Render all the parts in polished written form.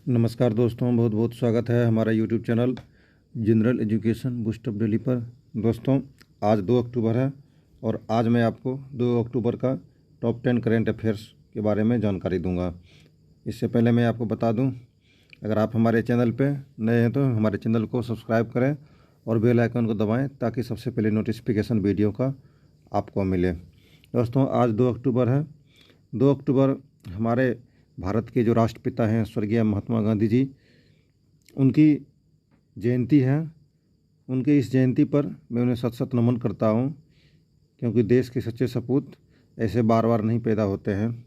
नमस्कार दोस्तों, बहुत बहुत स्वागत है हमारा YouTube channel general education boost up daily पर। दोस्तों, आज 2 अक्टूबर है और आज मैं आपको 2 अक्टूबर का टॉप 10 करेंट अफेयर्स के बारे में जानकारी दूंगा। इससे पहले मैं आपको बता दूं, अगर आप हमारे चैनल पे नए हैं तो हमारे चैनल को सब्सक्राइब करें और बेल आइकन को दबाएं ताकि सबसे पहले नोटिफिकेशन वीडियो का आपको मिले। दोस्तों, आज 2 अक्टूबर है। 2 अक्टूबर हमारे भारत के जो राष्ट्रपिता हैं स्वर्गीय महात्मा गांधी जी, उनकी जयंती है। उनके इस जयंती पर मैं उन्हें सत सत नमन करता हूं, क्योंकि देश के सच्चे सपूत ऐसे बार बार नहीं पैदा होते हैं।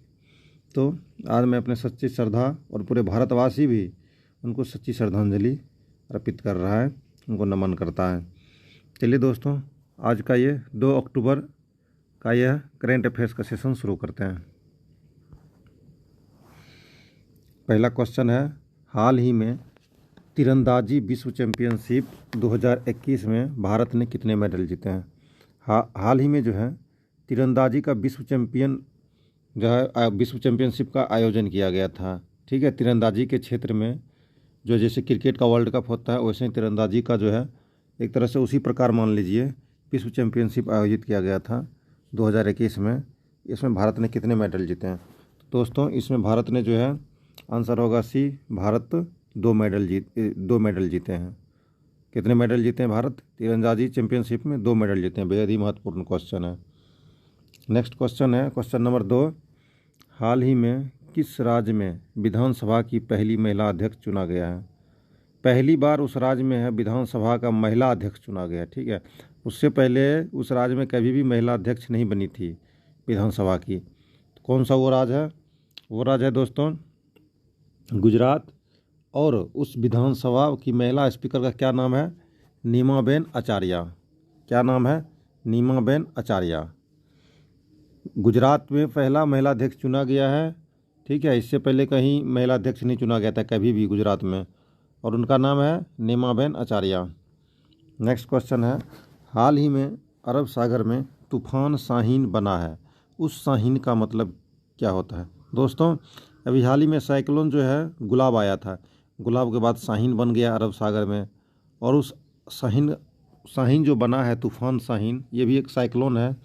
तो आज मैं अपने सच्ची श्रद्धा और पूरे भारतवासी भी उनको सच्ची श्रद्धांजलि अर्पित कर रहा है, उनको नमन करता है। चलिए दोस्तों, आज का ये 2 अक्टूबर का यह करेंट अफेयर्स का सेशन शुरू करते हैं। पहला क्वेश्चन है, हाल ही में तीरंदाजी विश्व चैंपियनशिप 2021 में भारत ने कितने मेडल जीते हैं? हाल ही में जो है तीरंदाजी का विश्व चैंपियनशिप का आयोजन किया गया था। ठीक है, तीरंदाजी के क्षेत्र में जो जैसे क्रिकेट का वर्ल्ड कप होता है, वैसे ही तीरंदाजी का जो है एक तरह से उसी प्रकार मान लीजिए विश्व चैंपियनशिप आयोजित किया गया था 2021 में। इसमें भारत ने कितने मेडल जीते हैं? दोस्तों, इसमें भारत ने जो है आंसर होगा सी, भारत 2 मेडल जीते हैं। कितने मेडल जीते हैं भारत? तीरंदाजी चैंपियनशिप में 2 मेडल जीते हैं। बेहद ही महत्वपूर्ण क्वेश्चन है। नेक्स्ट क्वेश्चन है, क्वेश्चन नंबर 2, हाल ही में किस राज्य में विधानसभा की पहली महिला अध्यक्ष चुना गया है? पहली बार उस राज्य में है विधानसभा का महिला अध्यक्ष चुना गया। ठीक है, उससे पहले उस राज्य में कभी भी महिला अध्यक्ष नहीं बनी थी विधानसभा की। तो कौन सा वो राज्य है? वो राज्य है दोस्तों गुजरात। और उस विधानसभा की महिला स्पीकर का क्या नाम है? नीमाबेन आचार्य। क्या नाम है? नीमाबेन आचार्य। गुजरात में पहला महिला अध्यक्ष चुना गया है। ठीक है, इससे पहले कहीं महिला अध्यक्ष नहीं चुना गया था कभी भी गुजरात में, और उनका नाम है नीमाबेन आचार्य। नेक्स्ट क्वेश्चन है, हाल ही में अरब सागर में तूफान शाहीन बना है। उस शाहीन का मतलब क्या होता है? दोस्तों, अभी हाल ही में साइक्लोन जो है गुलाब आया था, गुलाब के बाद शाहीन बन गया अरब सागर में, और उस शाहीन जो बना है तूफान शाहीन, ये भी एक साइक्लोन है।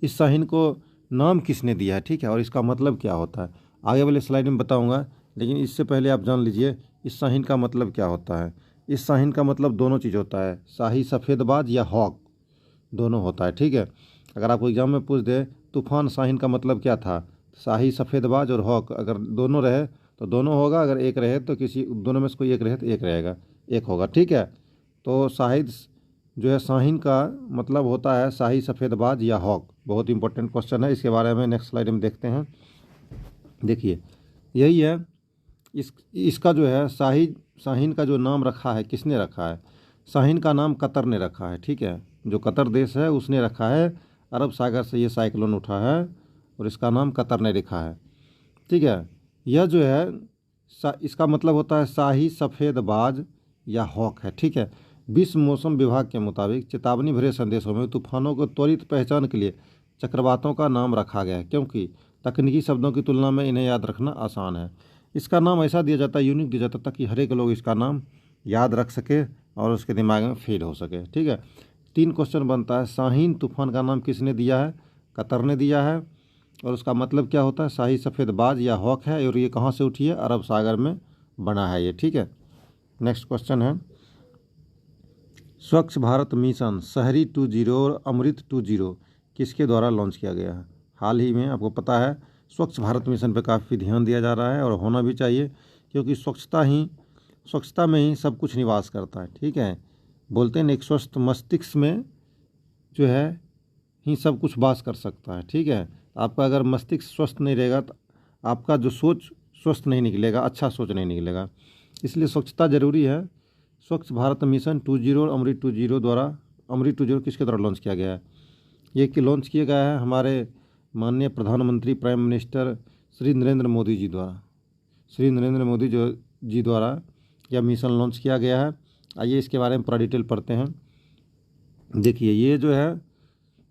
इस शाहीन को नाम किसने दिया है? ठीक है, और इसका मतलब क्या होता है आगे वाले स्लाइड में बताऊंगा, लेकिन इससे पहले आप जान लीजिए इस शाहीन का मतलब क्या होता है। इस शाहीन का मतलब दोनों चीज़ होता है, शाही सफ़ेदबाज या हॉक, दोनों होता है। ठीक है, अगर आपको एग्जाम में पूछ दे तूफान शाहीन का मतलब क्या था, शाही सफ़ेदबाज और हॉक, अगर दोनों रहे तो दोनों होगा, अगर एक रहे तो किसी दोनों में से कोई एक रहे तो एक रहेगा, एक होगा। ठीक है, तो शाहिद जो है शाहीन का मतलब होता है शाही सफ़ेदबाज या हॉक। बहुत इंपॉर्टेंट क्वेश्चन है, इसके बारे में नेक्स्ट स्लाइड में देखते हैं। देखिए, यही है इसका जो है शाहीन का जो नाम रखा है, किसने रखा है? शाहीन का नाम कतर ने रखा है। ठीक है, जो कतर देश है उसने रखा है। अरब सागर से ये साइक्लोन उठा है और इसका नाम कतर ने रखा है। ठीक है, यह जो है इसका मतलब होता है शाही सफ़ेदबाज या हॉक है। ठीक है, विश्व मौसम विभाग के मुताबिक चेतावनी भरे संदेशों में तूफानों को त्वरित पहचान के लिए चक्रवातों का नाम रखा गया है, क्योंकि तकनीकी शब्दों की तुलना में इन्हें याद रखना आसान है। इसका नाम ऐसा दिया जाता है, यूनिक दिया जाता है, ताकि हर एक लोग इसका नाम याद रख सके और उसके दिमाग में फीड हो सके। ठीक है, 3 क्वेश्चन बनता है, शाहीन तूफान का नाम किसने दिया है? कतर ने दिया है, और उसका मतलब क्या होता है? शाही सफ़ेदबाज या हॉक है, और ये कहाँ से उठी है? अरब सागर में बना है ये। ठीक है, नेक्स्ट क्वेश्चन है, स्वच्छ भारत मिशन शहरी 2.0 और अमृत 2.0 किसके द्वारा लॉन्च किया गया है? हाल ही में आपको पता है स्वच्छ भारत मिशन पर काफ़ी ध्यान दिया जा रहा है, और होना भी चाहिए, क्योंकि स्वच्छता में ही सब कुछ निवास करता है। ठीक है, बोलते हैं एक स्वस्थ मस्तिष्क में जो है ही सब कुछ वास कर सकता है। ठीक है, आपका अगर मस्तिष्क स्वस्थ नहीं रहेगा तो आपका जो सोच स्वस्थ नहीं निकलेगा, अच्छा सोच नहीं निकलेगा, इसलिए स्वच्छता ज़रूरी है। स्वच्छ भारत मिशन 2.0 और अमृत 2.0 किसके द्वारा लॉन्च किया गया है? ये कि लॉन्च किया गया है हमारे माननीय प्रधानमंत्री प्राइम मिनिस्टर श्री नरेंद्र मोदी जी द्वारा यह मिशन लॉन्च किया गया है। आइए इसके बारे में पूरा डिटेल पढ़ते हैं। देखिए, ये जो है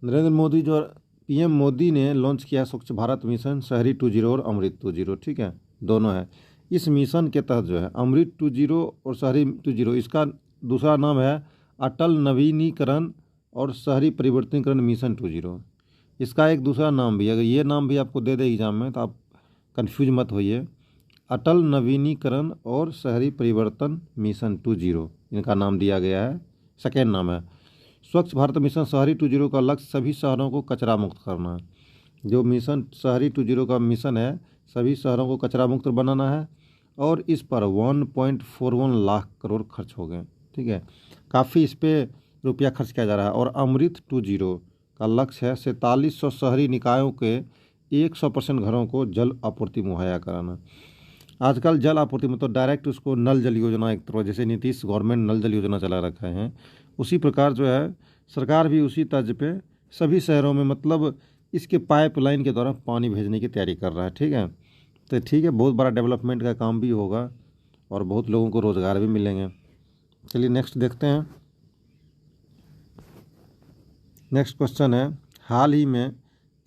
नरेंद्र मोदी जो पीएम मोदी ने लॉन्च किया स्वच्छ भारत मिशन शहरी 2.0 और अमृत 2.0। ठीक है, दोनों है। इस मिशन के तहत जो है अमृत 2.0 और शहरी 2.0, इसका दूसरा नाम है अटल नवीनीकरण और शहरी परिवर्तनीकरण मिशन 2.0। इसका एक दूसरा नाम भी है, अगर ये नाम भी आपको दे दे एग्जाम में तो आप कंफ्यूज मत होइए। अटल नवीनीकरण और शहरी परिवर्तन मिशन 2.0 इनका नाम दिया गया है। सेकेंड नाम है स्वच्छ भारत मिशन शहरी 2.0 का लक्ष्य सभी शहरों को कचरा मुक्त करना है। जो मिशन शहरी 2.0 का मिशन है सभी शहरों को कचरा मुक्त बनाना है और इस पर 1.41 लाख करोड़ खर्च हो गए। ठीक है, काफ़ी इस पर रुपया खर्च किया जा रहा है। और अमृत 2.0 का लक्ष्य है 4700 शहरी निकायों के 100% घरों को जल आपूर्ति मुहैया कराना। आजकल जल आपूर्ति मतलब डायरेक्ट उसको नल जल योजना, एक तरह जैसे नीतीश गवर्नमेंट नल जल योजना चला रखा है, उसी प्रकार जो है सरकार भी उसी तर्ज पे सभी शहरों में मतलब इसके पाइपलाइन के द्वारा पानी भेजने की तैयारी कर रहा है। ठीक है, तो ठीक है, बहुत बड़ा डेवलपमेंट का काम भी होगा और बहुत लोगों को रोज़गार भी मिलेंगे। चलिए नेक्स्ट देखते हैं। नेक्स्ट क्वेश्चन है, हाल ही में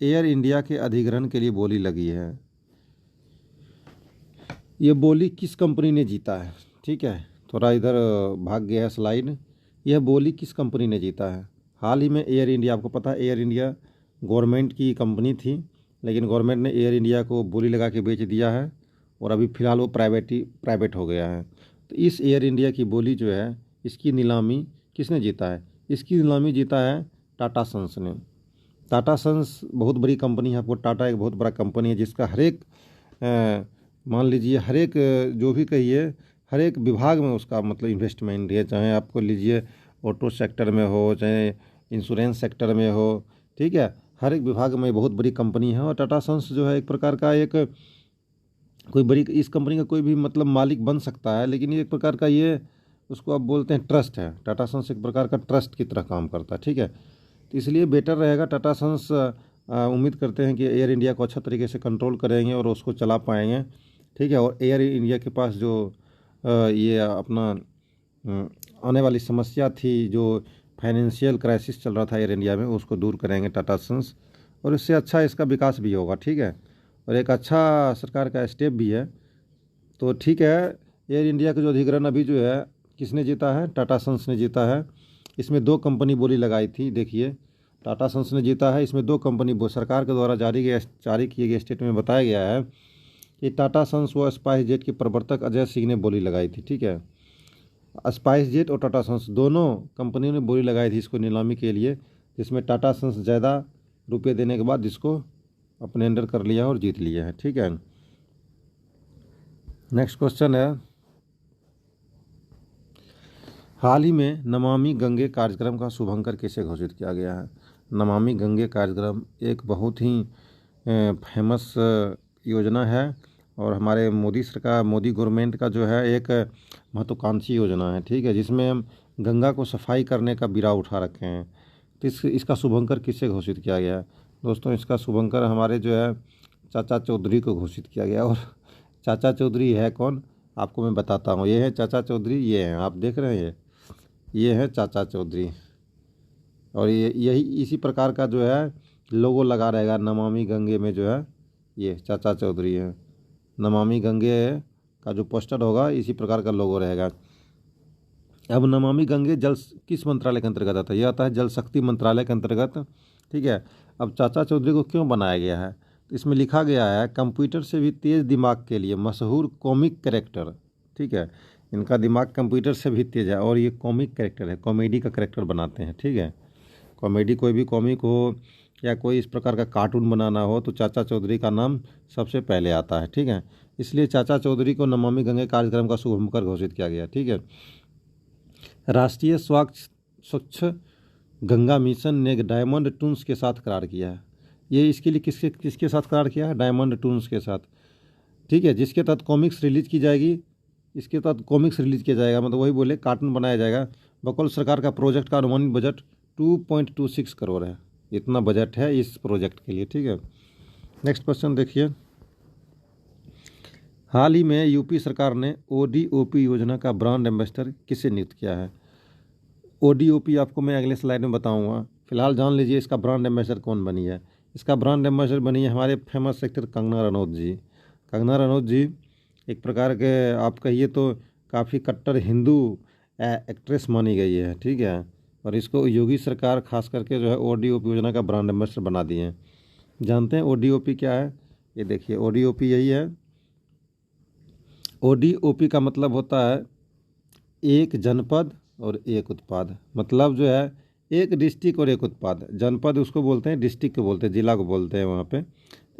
एयर इंडिया के अधिग्रहण के लिए बोली लगी है। ये बोली किस कंपनी ने जीता है? ठीक है, थोड़ा इधर भाग गया है स्लाइड। यह बोली किस कंपनी ने जीता है? हाल ही में एयर इंडिया, आपको पता है एयर इंडिया गवर्नमेंट की कंपनी थी, लेकिन गवर्नमेंट ने एयर इंडिया को बोली लगा के बेच दिया है और अभी फ़िलहाल वो प्राइवेट हो गया है। तो इस एयर इंडिया की बोली जो है इसकी नीलामी किसने जीता है? इसकी नीलामी जीता है टाटा सन्स ने। टाटा सन्स बहुत बड़ी कंपनी है, आपको टाटा एक बहुत बड़ा कंपनी है जिसका हर एक मान लीजिए हर एक जो भी कहिए हर एक विभाग में उसका मतलब इन्वेस्टमेंट है, चाहे आपको लीजिए ऑटो सेक्टर में हो चाहे इंश्योरेंस सेक्टर में हो। ठीक है, हर एक विभाग में बहुत बड़ी कंपनी है और टाटा सन्स जो है एक प्रकार का एक कोई बड़ी इस कंपनी का कोई भी मतलब मालिक बन सकता है, लेकिन ये एक प्रकार का ये उसको आप बोलते हैं ट्रस्ट है। टाटा सन्स एक प्रकार का ट्रस्ट की तरह काम करता है। ठीक है, तो इसलिए बेटर रहेगा टाटा सन्स उम्मीद करते हैं कि एयर इंडिया को अच्छा तरीके से कंट्रोल करेंगे और उसको चला पाएंगे। ठीक है, और एयर इंडिया के पास जो ये अपना आने वाली समस्या थी, जो फाइनेंशियल क्राइसिस चल रहा था एयर इंडिया में, उसको दूर करेंगे टाटा सन्स और इससे अच्छा इसका विकास भी होगा। ठीक है, और एक अच्छा सरकार का स्टेप भी है। तो ठीक है, एयर इंडिया का जो अधिग्रहण अभी जो है किसने जीता है? टाटा सन्स ने जीता है। इसमें 2 कंपनी बोली लगाई थी, देखिए टाटा सन्स ने जीता है। इसमें 2 कंपनी सरकार के द्वारा जारी किए गए स्टेटमेंट में बताया गया है कि टाटा सन्स व स्पाइस जेट के प्रवर्तक अजय सिंह ने बोली लगाई थी। ठीक है, स्पाइस जेट और टाटा सन्स दोनों कंपनियों ने बोली लगाई थी इसको नीलामी के लिए, जिसमें टाटा सन्स ज़्यादा रुपये देने के बाद इसको अपने अंडर कर लिया और जीत लिया है। ठीक है, नेक्स्ट क्वेश्चन है, हाल ही में नमामि गंगे कार्यक्रम का शुभांकर किसे घोषित किया गया है? नमामि गंगे कार्यक्रम एक बहुत ही फेमस योजना है और हमारे मोदी गवर्नमेंट का जो है एक महत्वाकांक्षी योजना है। ठीक है, जिसमें हम गंगा को सफाई करने का बीड़ा उठा रखे हैं। तो इसका शुभंकर किससे घोषित किया गया है? दोस्तों, इसका शुभंकर हमारे जो है चाचा चौधरी को घोषित किया गया। और चाचा चौधरी है कौन, आपको मैं बताता हूँ। ये है चाचा चौधरी, ये हैं आप देख रहे हैं, ये है चाचा चौधरी और यही इसी प्रकार का जो है लोगो लगा रहेगा नमामि गंगे में, जो है ये चाचा चौधरी है। नमामि गंगे का जो पोस्टर होगा इसी प्रकार का लोगो रहेगा। अब नमामि गंगे जल किस मंत्रालय के अंतर्गत आता है? यह आता है जल शक्ति मंत्रालय के अंतर्गत। ठीक है, अब चाचा चौधरी को क्यों बनाया गया है? तो इसमें लिखा गया है कंप्यूटर से भी तेज़ दिमाग के लिए मशहूर कॉमिक कैरेक्टर। ठीक है, इनका दिमाग कंप्यूटर से भी तेज़ है और ये कॉमिक कैरेक्टर है, कॉमेडी का कैरेक्टर बनाते हैं। ठीक है, कॉमेडी कोई भी कॉमिक हो या कोई इस प्रकार का कार्टून बनाना हो तो चाचा चौधरी का नाम सबसे पहले आता है। ठीक है, इसलिए चाचा चौधरी को नमामि गंगे कार्यक्रम का शुभंकर घोषित किया गया। ठीक है, राष्ट्रीय स्वच्छ गंगा मिशन ने डायमंड टून्स के साथ करार किया है। ये इसके लिए किसके साथ करार किया है? डायमंड टून्स के साथ। ठीक है, जिसके तहत कॉमिक्स रिलीज की जाएगी, इसके तहत कॉमिक्स रिलीज किया जाएगा, मतलब वही बोले कार्टून बनाया जाएगा। बकौल सरकार का प्रोजेक्ट का अनुमानित बजट 2.26 करोड़ है, इतना बजट है इस प्रोजेक्ट के लिए। ठीक है, नेक्स्ट क्वेश्चन देखिए, हाल ही में यूपी सरकार ने ODOP योजना का ब्रांड एम्बेसडर किसे नियुक्त किया है? ODOP आपको मैं अगले स्लाइड में बताऊंगा, फिलहाल जान लीजिए इसका ब्रांड एम्बेसडर कौन बनी है। इसका ब्रांड एम्बेसडर बनी है हमारे फेमस एक्टर कंगना रनौत जी। कंगना रनौत जी एक प्रकार के आप कहिए तो काफ़ी कट्टर हिंदू एक्ट्रेस मानी गई है, ठीक है। और इसको योगी सरकार खास करके जो है ओडीओपी योजना का ब्रांड एम्बेसडर बना दिए हैं। जानते हैं ओडीओपी क्या है? ये देखिए, ओडीओपी यही है। ओडीओपी का मतलब होता है एक जनपद और एक उत्पाद। मतलब जो है एक डिस्ट्रिक्ट और एक उत्पाद। जनपद उसको बोलते हैं, डिस्ट्रिक्ट को बोलते हैं, जिला को बोलते हैं वहाँ पे।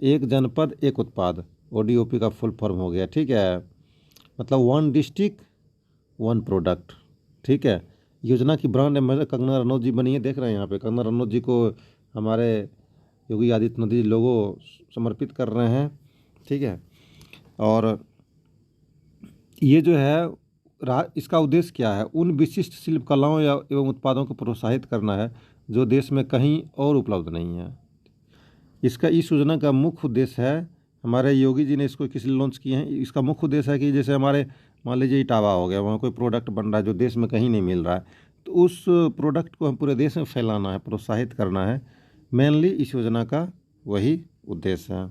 एक जनपद एक उत्पाद ओडीओपी का फुल फॉर्म हो गया, ठीक है। मतलब वन डिस्ट्रिक्ट वन प्रोडक्ट, ठीक है। योजना की ब्रांड एम्बेसडर कंगना रनौत जी बनी है, देख रहे हैं यहाँ पे। कंगना रनौत जी को हमारे योगी आदित्यनाथ जी लोगो समर्पित कर रहे हैं, ठीक है। और ये जो है इसका उद्देश्य क्या है? उन विशिष्ट शिल्प कलाओं या एवं उत्पादों को प्रोत्साहित करना है जो देश में कहीं और उपलब्ध नहीं है। इस योजना का मुख्य उद्देश्य है, हमारे योगी जी ने इसको किस लिए लॉन्च किए हैं, इसका मुख्य उद्देश्य है कि जैसे हमारे मान लीजिए इटावा हो गया, वहाँ कोई प्रोडक्ट बन रहा है जो देश में कहीं नहीं मिल रहा है, तो उस प्रोडक्ट को हम पूरे देश में फैलाना है, प्रोत्साहित करना है। मेनली इस योजना का वही उद्देश्य है,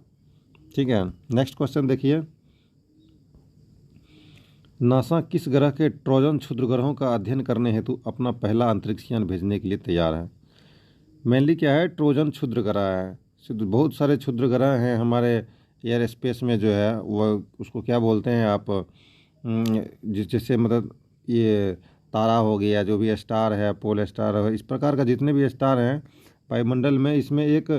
ठीक है। नेक्स्ट क्वेश्चन देखिए, नासा किस ग्रह के ट्रोजन क्षुद्र ग्रहों का अध्ययन करने हेतु अपना पहला अंतरिक्ष यान भेजने के लिए तैयार है? मेनली क्या है, ट्रोजन क्षुद्र ग्रह है। बहुत सारे क्षुद्र ग्रह हैं हमारे एयर स्पेस में जो है, वह उसको क्या बोलते हैं आप, जैसे मतलब ये तारा हो गया, जो भी स्टार है, पोल स्टार है, इस प्रकार का जितने भी स्टार हैं वायुमंडल में, इसमें एक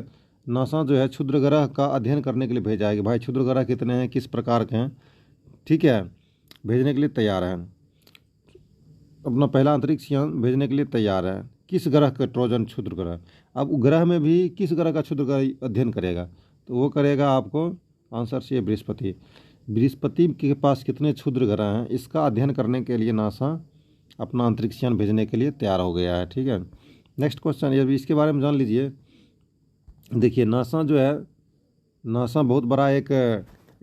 नासा जो है क्षुद्र ग्रह का अध्ययन करने के लिए भेजा है कि भाई क्षुद्र ग्रह कितने हैं, किस प्रकार के हैं, ठीक है। भेजने के लिए तैयार है, अपना पहला अंतरिक्ष यान भेजने के लिए तैयार है। किस ग्रह का ट्रोजन क्षुद्र ग्रह? अब ग्रह में भी किस ग्रह का क्षुद्र ग्रह अध्ययन करेगा? तो वो करेगा, आपको आंसर चाहिए बृहस्पति। बृहस्पति के पास कितने क्षुद्र ग्रह हैं, इसका अध्ययन करने के लिए नासा अपना अंतरिक्ष यान भेजने के लिए तैयार हो गया है, ठीक है। नेक्स्ट क्वेश्चन, ये भी इसके बारे में जान लीजिए। देखिए, नासा जो है, नासा बहुत बड़ा एक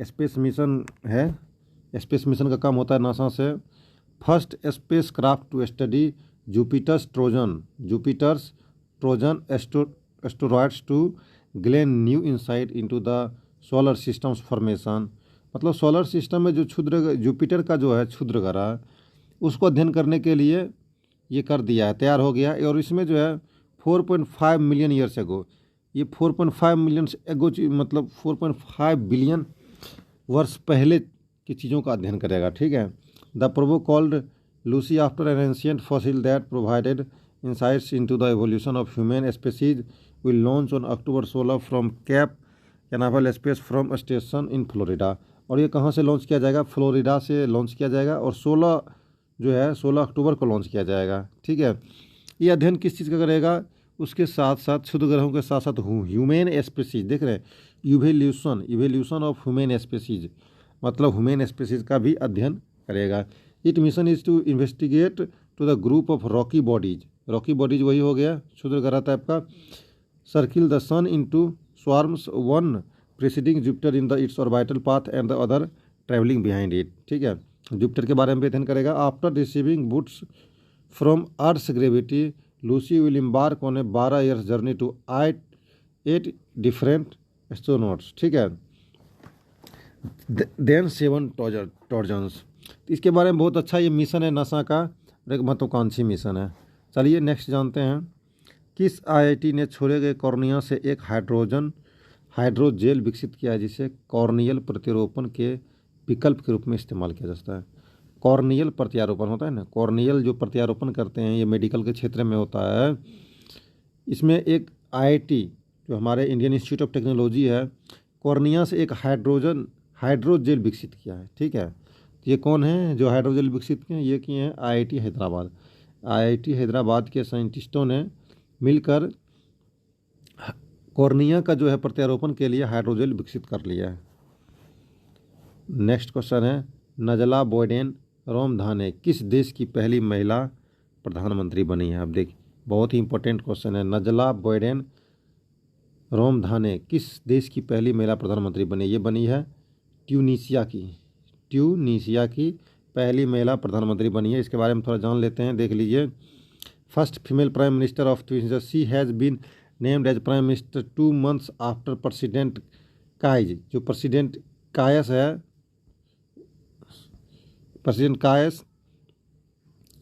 स्पेस मिशन है। स्पेस मिशन का काम होता है नासा से first spacecraft to study Jupiter's Trojan asteroids to glean new insight into the solar system's formation. मतलब सोलर सिस्टम में जो क्षुद्र जुपिटर का जो है क्षुद्र ग्रह, उसको अध्ययन करने के लिए ये कर दिया है, तैयार हो गया। और इसमें जो है 4.5 मिलियन ईयर्स एगो, ये 4.5 मिलियन एगो मतलब 4.5 बिलियन वर्ष पहले की चीज़ों का अध्ययन करेगा, ठीक है। The probe called Lucy after an ancient fossil that provided insights into the evolution of human species will launch on October 16 from Cape Canaveral space from station in Florida. और ये कहाँ से लॉन्च किया जाएगा? फ्लोरिडा से launch किया जाएगा, और 16 अक्टूबर को लॉन्च किया जाएगा, ठीक है। ये अध्ययन किस चीज़ का करेगा? उसके साथ साथ क्षुद्र ग्रहों के साथ साथ ह्यूमन स्पीसीज, देख रहे हैं, इवोल्यूशन ऑफ ह्यूमन स्पीसीज, मतलब ह्यूमन स्पीसीज का भी अध्ययन करेगा। It mission is to investigate to the group of rocky bodies वही हो गया क्षुद्र ग्रह टाइप का, circle the sun into swarms, one preceding Jupiter in the its orbital path and the other travelling behind it, ठीक है। Jupiter के बारे में भी अध्ययन करेगा। After receiving boosts from Earth's gravity, Lucy will embark on a 12 years journey to 8 different astronauts, ठीक है। Then 7 Trojans. इसके बारे में बहुत अच्छा ये मिशन है नासा का, एक महत्वाकांक्षी मिशन है। चलिए नेक्स्ट जानते हैं, किस आईआईटी ने छोड़े गए कॉर्निया से एक हाइड्रोजेल विकसित किया है जिसे कॉर्नियल प्रत्यारोपण के विकल्प के रूप में इस्तेमाल किया जाता है? कॉर्नियल प्रत्यारोपण होता है ना, कॉर्नियल जो प्रत्यारोपण करते हैं, ये मेडिकल के क्षेत्र में होता है। इसमें एक आईआईटी जो हमारे इंडियन इंस्टीट्यूट ऑफ टेक्नोलॉजी है, कॉर्निया से एक हाइड्रोजेल विकसित किया है, ठीक है। ये कौन है जो हाइड्रोजेल विकसित किए हैं? ये किए हैं आईआईटी हैदराबाद। आईआईटी हैदराबाद के साइंटिस्टों ने मिलकर कॉर्निया का जो है प्रत्यारोपण के लिए हाइड्रोजेल विकसित कर लिया है। नेक्स्ट क्वेश्चन है, नजला बोयडेन रामधाने किस देश की पहली महिला प्रधानमंत्री बनी है? अब देखिए, बहुत ही इंपॉर्टेंट क्वेश्चन है। नजला बोयडेन रामधाने किस देश की पहली महिला प्रधानमंत्री बनी? ये बनी है ट्यूनीशिया की पहली महिला प्रधानमंत्री बनी है। इसके बारे में थोड़ा जान लेते हैं, देख लीजिए। First female prime minister of Tunisia, she has been named as prime minister 2 months after president Kais. जो प्रेसिडेंट कायस है, President Kais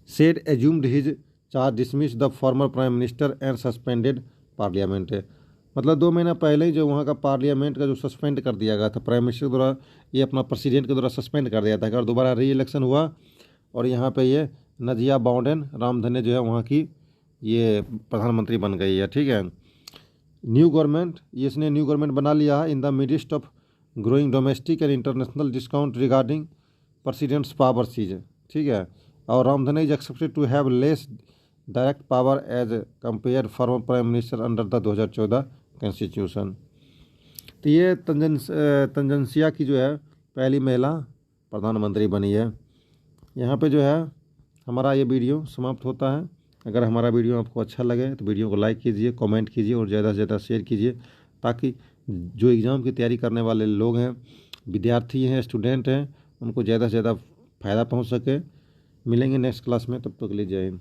said assumed his charge, dismissed the former Prime Minister and suspended Parliament. मतलब 2 महीना पहले ही जो वहाँ का parliament का जो सस्पेंड कर दिया गया था प्राइम मिनिस्टर द्वारा, ये अपना प्रेसिडेंट के द्वारा सस्पेंड कर दिया था। अगर दोबारा री इलेक्शन हुआ और यहाँ पे ये नजिया बाउडेन रामधने जो है वहाँ की ये प्रधानमंत्री बन गई है। ठीक है, न्यू गवर्नमेंट, इसने न्यू गवर्नमेंट बना लिया है in the midst of growing domestic and international discount regarding president's power seize. ठीक है, और Romdhane is expected to have less direct power as compare former prime minister under the 2014 constitution. तो ये Tanzania की जो है पहली महिला प्रधानमंत्री बनी है। यहाँ पे जो है हमारा ये वीडियो समाप्त होता है। अगर हमारा वीडियो आपको अच्छा लगे तो वीडियो को लाइक कीजिए, कमेंट कीजिए और ज़्यादा से ज़्यादा शेयर कीजिए, ताकि जो एग्ज़ाम की तैयारी करने वाले लोग हैं, विद्यार्थी हैं, स्टूडेंट हैं, उनको ज़्यादा से ज़्यादा फ़ायदा पहुंच सके। मिलेंगे नेक्स्ट क्लास में, तब तक के लिए जय हिंद।